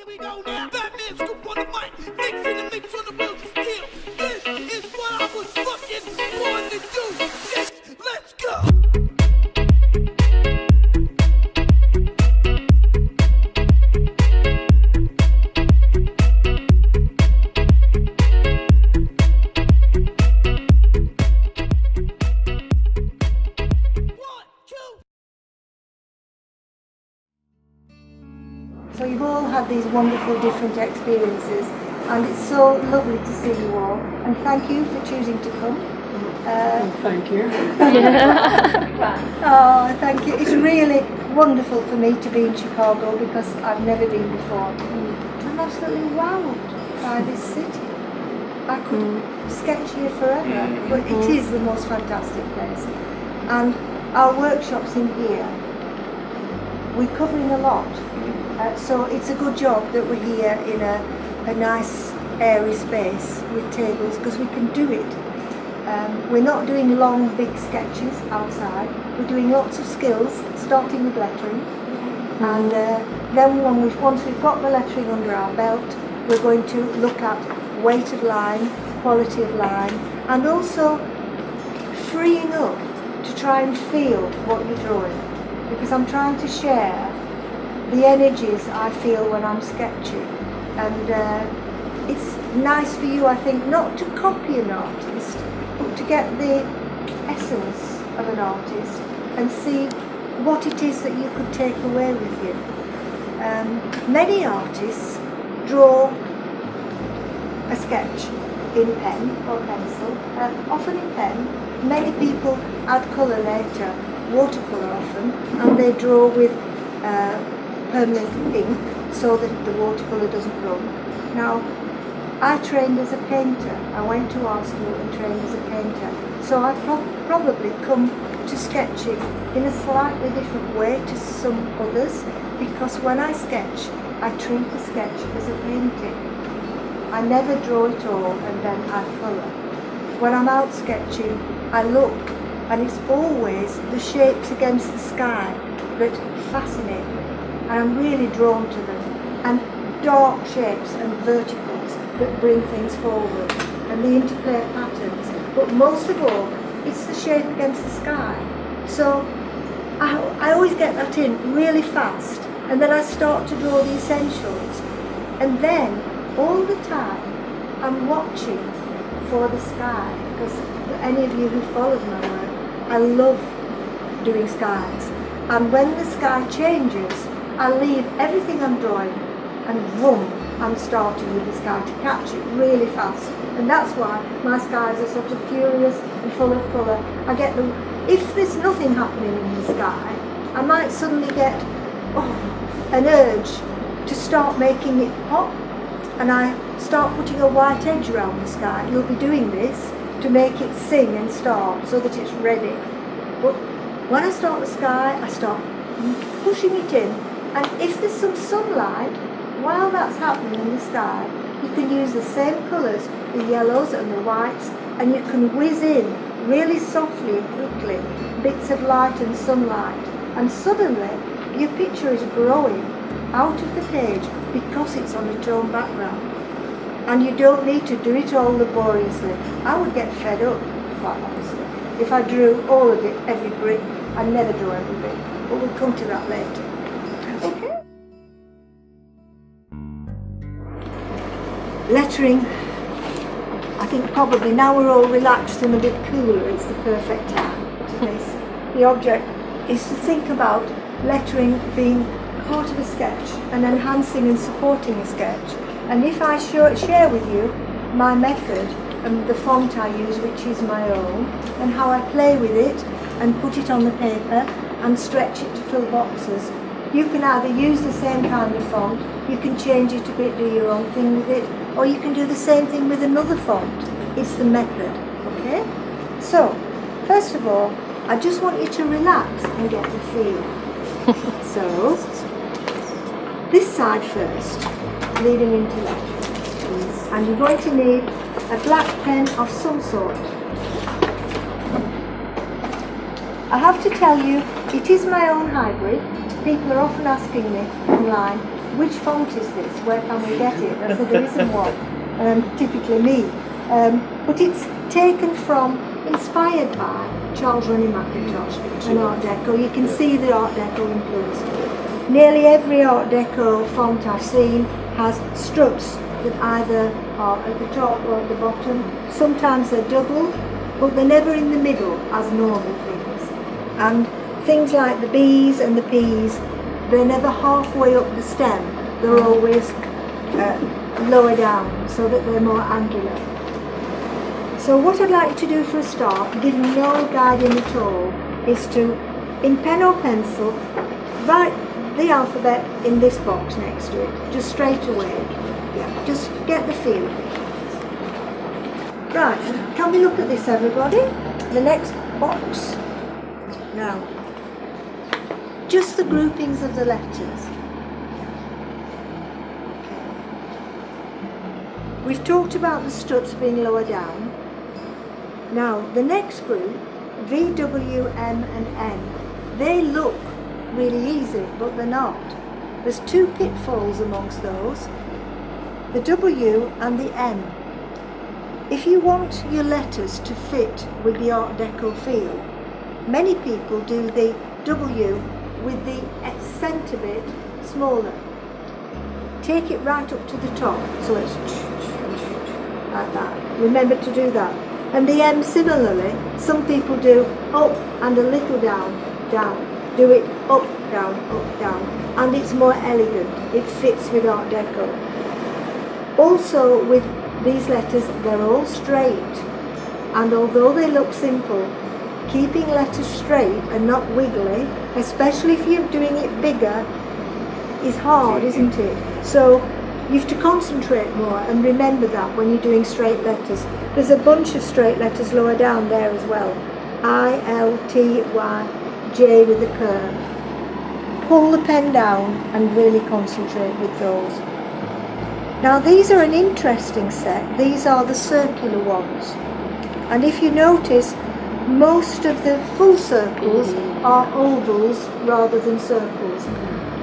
Here we go now. Batman scoop on the mic. Mixing the mix on the wheels of steel. This is what I was fucking born to do. Yes, let's go. So you've all had these wonderful different experiences, and it's so lovely to see you all, and thank you for choosing to come. Thank you. Oh, thank you. It's really wonderful for me to be in Chicago because I've never been before. I'm absolutely wowed by this city. I could sketch here forever, but it is the most fantastic place. And our workshops in here, we're covering a lot. So it's a good job that we're here in a nice airy space with tables because we can do it. We're not doing long big sketches outside, we're doing lots of skills starting with lettering, and then once we've got the lettering under our belt, we're going to look at weight of line, quality of line, and also freeing up to try and feel what you're drawing, because I'm trying to share the energies I feel when I'm sketching, and it's nice for you, I think, not to copy an artist, but to get the essence of an artist and see what it is that you could take away with you. Many artists draw a sketch in pen or pencil, often in pen. Many people add colour later, watercolour often, and they draw with permanent ink so that the watercolour doesn't run. Now, I trained as a painter. I went to art school and trained as a painter. So I probably come to sketching in a slightly different way to some others, because when I sketch, I treat the sketch as a painting. I never draw it all and then add colour. When I'm out sketching, I look, and it's always the shapes against the sky that fascinate me. And I'm really drawn to them, and dark shapes and verticals that bring things forward, and the interplay of patterns, but most of all it's the shape against the sky. So I always get that in really fast, and then I start to draw the essentials, and then all the time I'm watching for the sky, because any of you who followed my work, I love doing skies, and when the sky changes, I leave everything I'm drawing and boom, I'm starting with the sky to catch it really fast. And that's why my skies are sort of furious and full of colour. I get them, if there's nothing happening in the sky, I might suddenly get an urge to start making it pop, and I start putting a white edge around the sky. You'll be doing this to make it sing and start so that it's ready. But when I start the sky, I start pushing it in. And if there's some sunlight, while that's happening in the sky, you can use the same colours, the yellows and the whites, and you can whiz in really softly and quickly bits of light and sunlight. And suddenly, your picture is growing out of the page because it's on a tone background. And you don't need to do it all laboriously. I would get fed up, quite honestly, if I drew all of it, every brick. I never draw every brick, but we'll come to that later. Okay. Lettering, I think probably now we're all relaxed and a bit cooler, it's the perfect time to this. The object is to think about lettering being part of a sketch and enhancing and supporting a sketch. And if I share with you my method and the font I use, which is my own, and how I play with it and put it on the paper and stretch it to fill boxes, you can either use the same kind of font, you can change it a bit, do your own thing with it, or you can do the same thing with another font. It's the method, okay? So, first of all, I just want you to relax and get the feel. So, this side first, leading into lettering. And you're going to need a black pen of some sort. I have to tell you, it is my own hybrid. People are often asking me online, which font is this? Where can we get it? I said, there isn't one. Typically me. But it's taken from, inspired by Charles Rennie Mackintosh and Art Deco. You can see the Art Deco influence to it. Nearly every Art Deco font I've seen has struts that either are at the top or at the bottom. Sometimes they're double, but they're never in the middle as normal things. And things like the B's and the P's, they're never halfway up the stem. They're always lower down so that they're more angular. So what I'd like you to do for a start, giving no guiding at all, is to, in pen or pencil, write the alphabet in this box next to it, just straight away. Yeah, just get the feel of it. Right, can we look at this, everybody? The next box. Now, just the groupings of the letters. Okay. We've talked about the struts being lower down. Now, the next group, V, W, M and N, they look really easy, but they're not. There's two pitfalls amongst those, the W and the M. If you want your letters to fit with the Art Deco feel, many people do the W with the centre bit smaller. Take it right up to the top, so it's like that. Remember to do that. And the M similarly, some people do up and a little down, down. Do it up, down, and it's more elegant. It fits with Art Deco. Also with these letters, they're all straight, and although they look simple, keeping letters straight and not wiggly, especially if you're doing it bigger, is hard, isn't it? So you have to concentrate more and remember that when you're doing straight letters. There's a bunch of straight letters lower down there as well. I, L, T, Y, J with a curve. Pull the pen down and really concentrate with those. Now these are an interesting set. These are the circular ones. And if you notice, most of the full circles are ovals rather than circles.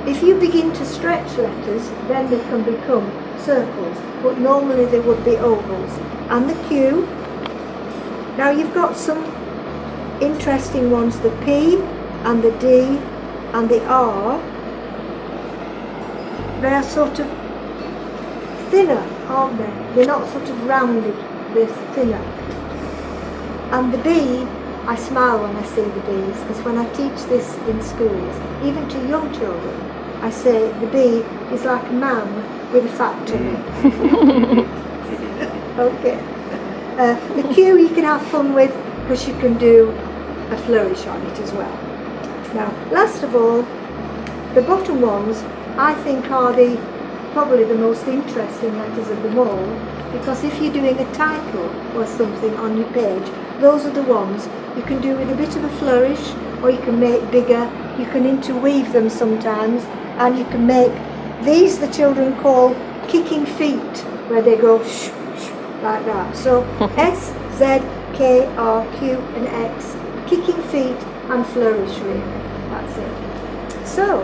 If you begin to stretch letters, then they can become circles, but normally they would be ovals. And the Q. Now you've got some interesting ones, the P and the D and the R. They're sort of thinner, aren't they? They're not sort of rounded, they're thinner. And the B, I smile when I see the B's, because when I teach this in schools, even to young children, I say the B is like a man with a fat tummy. Okay. The Q you can have fun with, because you can do a flourish on it as well. Now, last of all, the bottom ones I think are probably the most interesting letters of them all, because if you're doing a title or something on your page, those are the ones you can do with a bit of a flourish, or you can make bigger. You can interweave them sometimes, and you can make these, the children call kicking feet, where they go shh, shh, like that. So S, Z, K, R, Q and X, kicking feet and flourish really. That's it. So,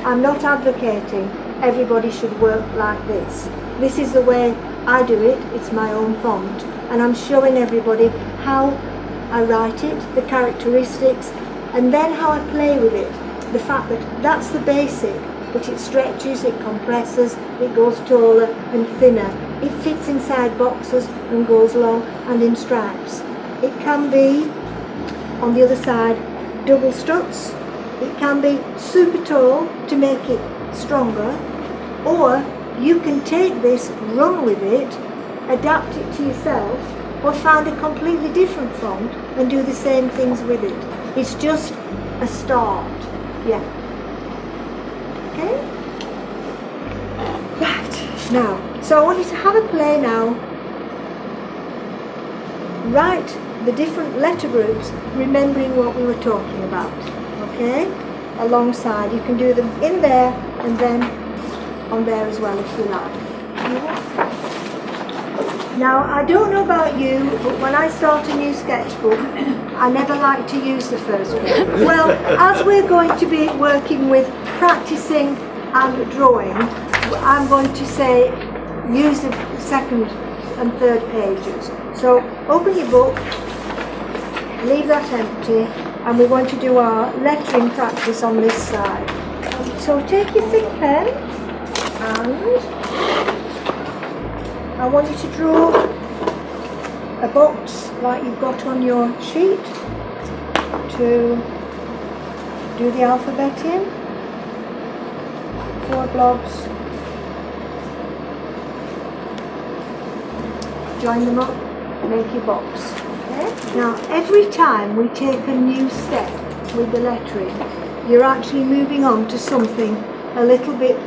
I'm not advocating everybody should work like this. This is the way I do it. It's my own font, and I'm showing everybody how I write it, the characteristics, and then how I play with it. The fact that that's the basic, but it stretches, it compresses, it goes taller and thinner. It fits inside boxes and goes long and in stripes. It can be, on the other side, double struts. It can be super tall to make it stronger, or you can take this, run with it, adapt it to yourself, or find a completely different font and do the same things with it. It's just a start. Yeah. Okay? Right. Now, so I want you to have a play now. Write the different letter groups, remembering what we were talking about. Okay? Alongside. You can do them in there and then on there as well if you like. Now, I don't know about you, but when I start a new sketchbook, I never like to use the first one. Well, as we're going to be working with practicing and drawing, I'm going to say use the second and third pages. So open your book, leave that empty, and we're going to do our lettering practice on this side. So take your thick pen and I want you to draw a box like you've got on your sheet to do the alphabet in. 4 blobs. Join them up, make your box. Okay? Now, every time we take a new step with the lettering, you're actually moving on to something a little bit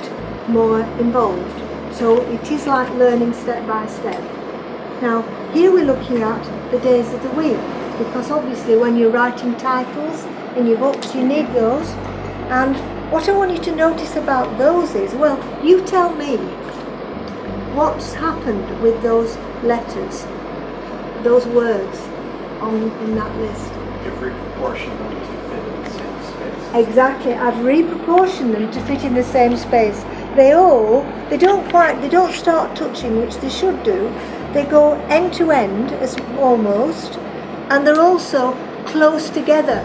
more involved. So it is like learning step by step. Now, here we're looking at the days of the week, because obviously when you're writing titles in your books, you need those. And what I want you to notice about those is, well, you tell me what's happened with those letters, those words in that list. You've reproportioned them to fit in the same space. Exactly, I've reproportioned them to fit in the same space. They don't start touching, which they should do. They go end to end, as almost, and they're also close together.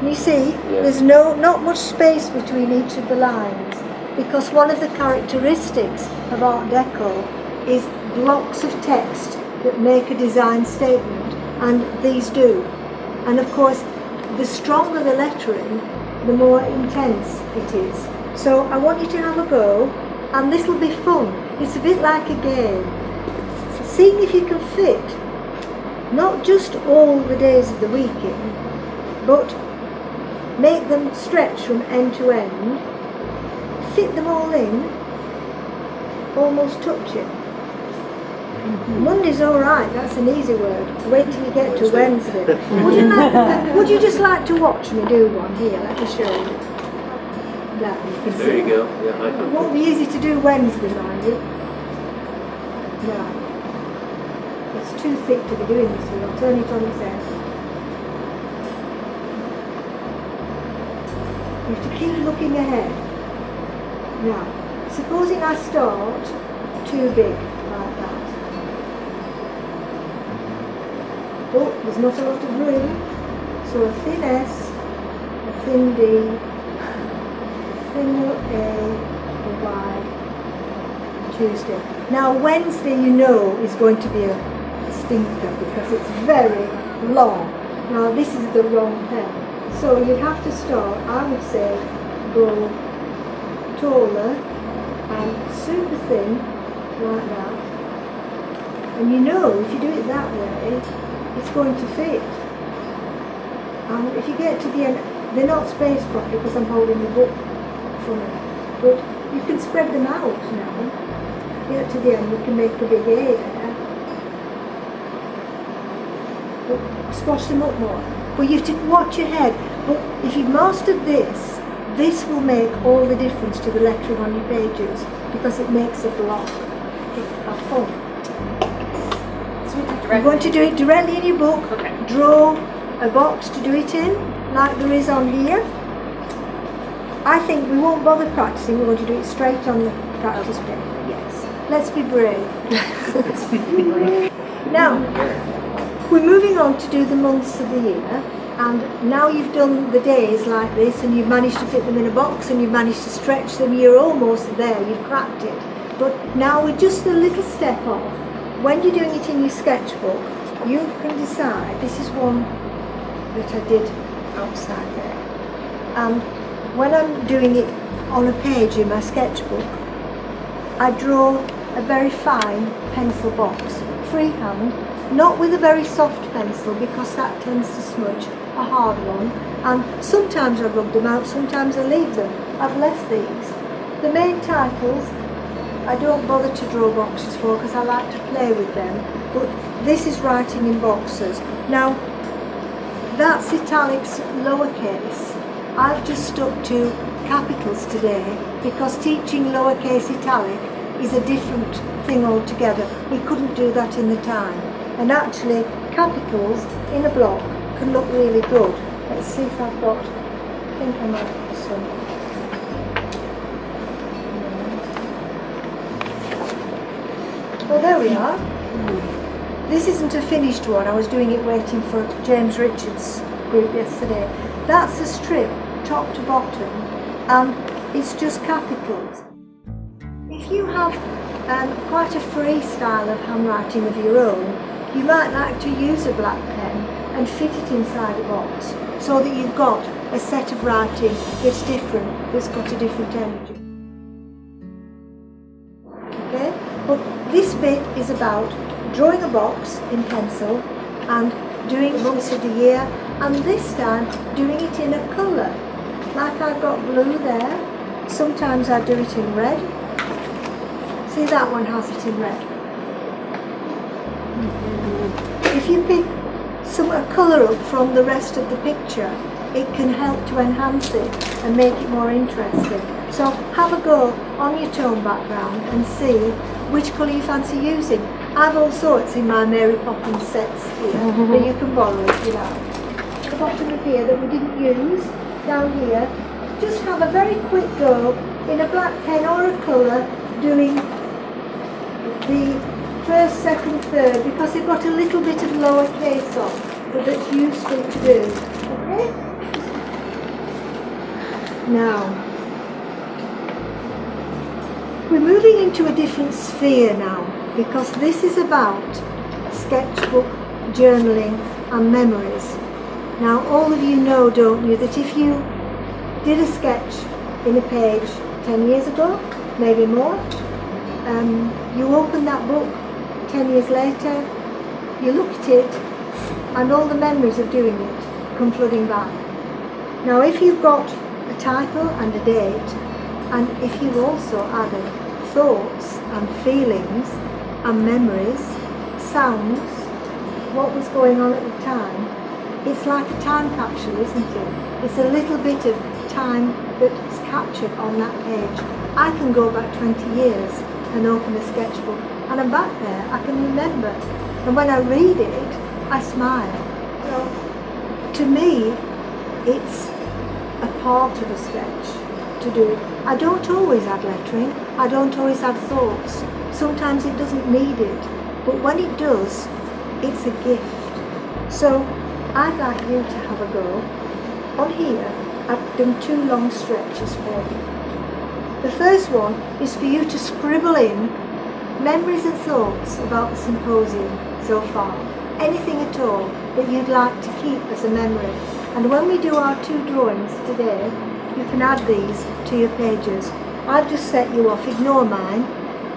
You see, there's not much space between each of the lines, because one of the characteristics of Art Deco is blocks of text that make a design statement, and these do. And of course, the stronger the lettering, the more intense it is. So I want you to have a go, and this will be fun. It's a bit like a game. Seeing if you can fit not just all the days of the week in, but make them stretch from end to end, fit them all in, almost touching. Monday's all right, that's an easy word. Wait till you get to Wednesday. Would you just like to watch me do one? Here, let me show you. There you go. Yeah, I It won't be easy to do Wednesday, mind you. Right. It's too thick to be doing this with. I'll turn it on its head. You have to keep looking ahead. Now, supposing I start too big like that. But there's not a lot of room, so a thin S, a thin D, a thin A, a Y, Tuesday. Now Wednesday, you know, is going to be a stinker because it's very long. Now this is the wrong pen, so you have to start, I would say, go taller and super thin like that. And you know, if you do it that way, it's going to fit. And if you get to the end, they're not spaced properly because I'm holding the book from it. But you can spread them out now. Get to the end, you can make a big A there. But squash them up more. But you have to watch your head. But if you've mastered this, this will make all the difference to the lettering on your pages because it makes a block. Have fun. You're going to do it directly in your book. Okay. Draw a box to do it in, like there is on here. I think we won't bother practicing, we're going to do it straight on the practice paper. Yes. Let's be brave. Now, we're moving on to do the months of the year, and now you've done the days like this and you've managed to fit them in a box and you've managed to stretch them, you're almost there, you've cracked it. But now we're just a little step off. When you're doing it in your sketchbook, you can decide, this is one that I did outside there, and when I'm doing it on a page in my sketchbook, I draw a very fine pencil box, freehand, not with a very soft pencil because that tends to smudge, a hard one, and sometimes I rub them out, sometimes I leave them. I've left these. The main titles I don't bother to draw boxes for because I like to play with them, but this is writing in boxes. Now that's italics lowercase. I've just stuck to capitals today because teaching lowercase italic is a different thing altogether. We couldn't do that in the time, and actually capitals in a block can look really good. Let's see if I've got, I think I might have some. we are. This isn't a finished one. I was doing it waiting for James Richards' group yesterday. That's a strip, top to bottom, and it's just capitals. If you have quite a free style of handwriting of your own, you might like to use a black pen and fit it inside a box so that you've got a set of writing that's different, that's got a different energy. Okay, but this bit is about drawing a box in pencil and doing books of the year, and this time doing it in a colour. Like I've got blue there, sometimes I do it in red. See, that one has it in red. If you pick a colour up from the rest of the picture, it can help to enhance it and make it more interesting. So have a go on your tone background and see which colour you fancy using. I've all sorts in my Mary Poppins sets here that you can borrow if you like. The bottom of here that we didn't use, down here, just have a very quick go in a black pen or a colour doing the first, second, third, because they've got a little bit of lower case on, but that's useful to do. Okay? Now, we're moving into a different sphere now, because this is about sketchbook, journaling and memories. Now, all of you know, don't you, that if you did a sketch in a page 10 years ago, maybe more, you open that book 10 years later, you look at it, and all the memories of doing it come flooding back. Now, if you've got a title and a date, and if you've also added thoughts and feelings and memories, sounds, what was going on at the time, it's like a time capsule, isn't it? It's a little bit of time that's captured on that page. I can go back 20 years and open a sketchbook, and I'm back there, I can remember. And when I read it, I smile. So, to me, it's a part of a sketch to do it. I don't always add lettering, I don't always add thoughts. Sometimes it doesn't need it, but when it does, it's a gift. So, I'd like you to have a go. On here, I've done 2 long stretches for you. The first one is for you to scribble in memories and thoughts about the symposium so far. Anything at all that you'd like to keep as a memory. And when we do our 2 drawings today, you can add these to your pages. I've just set you off, ignore mine,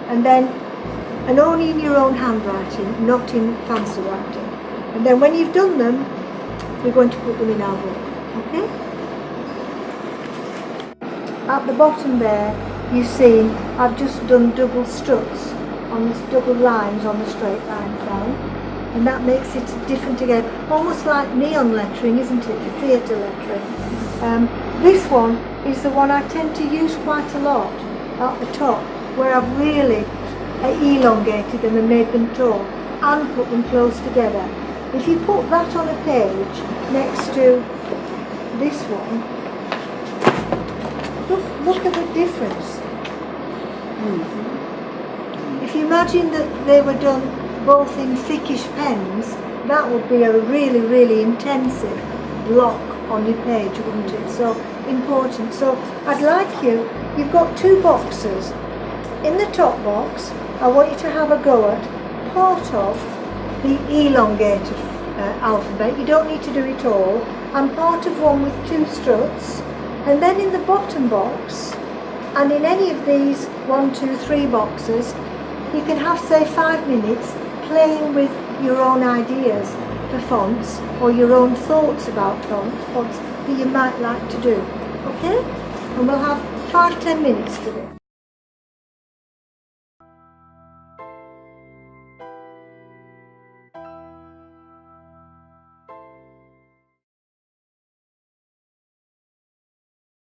and only in your own handwriting, not in fancy writing. And then when you've done them, we're going to put them in our book, okay? At the bottom there, you see I've just done double struts on this double lines on the straight line down, and that makes it different again, almost like neon lettering, isn't it? The theatre lettering. This one is the one I tend to use quite a lot at the top, where I've really elongated them and made them tall and put them close together. If you put that on a page next to this one, look at the difference. If you imagine that they were done both in thickish pens, that would be a really, really intensive block on your page, wouldn't it? So important. So I'd like you've got 2 boxes. In the top box, I want you to have a go at part of the elongated alphabet. You don't need to do it all. And part of one with 2 struts. And then in the bottom box, and in any of these 1, 2, 3 boxes, you can have, say, 5 minutes playing with your own ideas for fonts, or your own thoughts about fonts that you might like to do. Okay? And we'll have 5-10 minutes for this.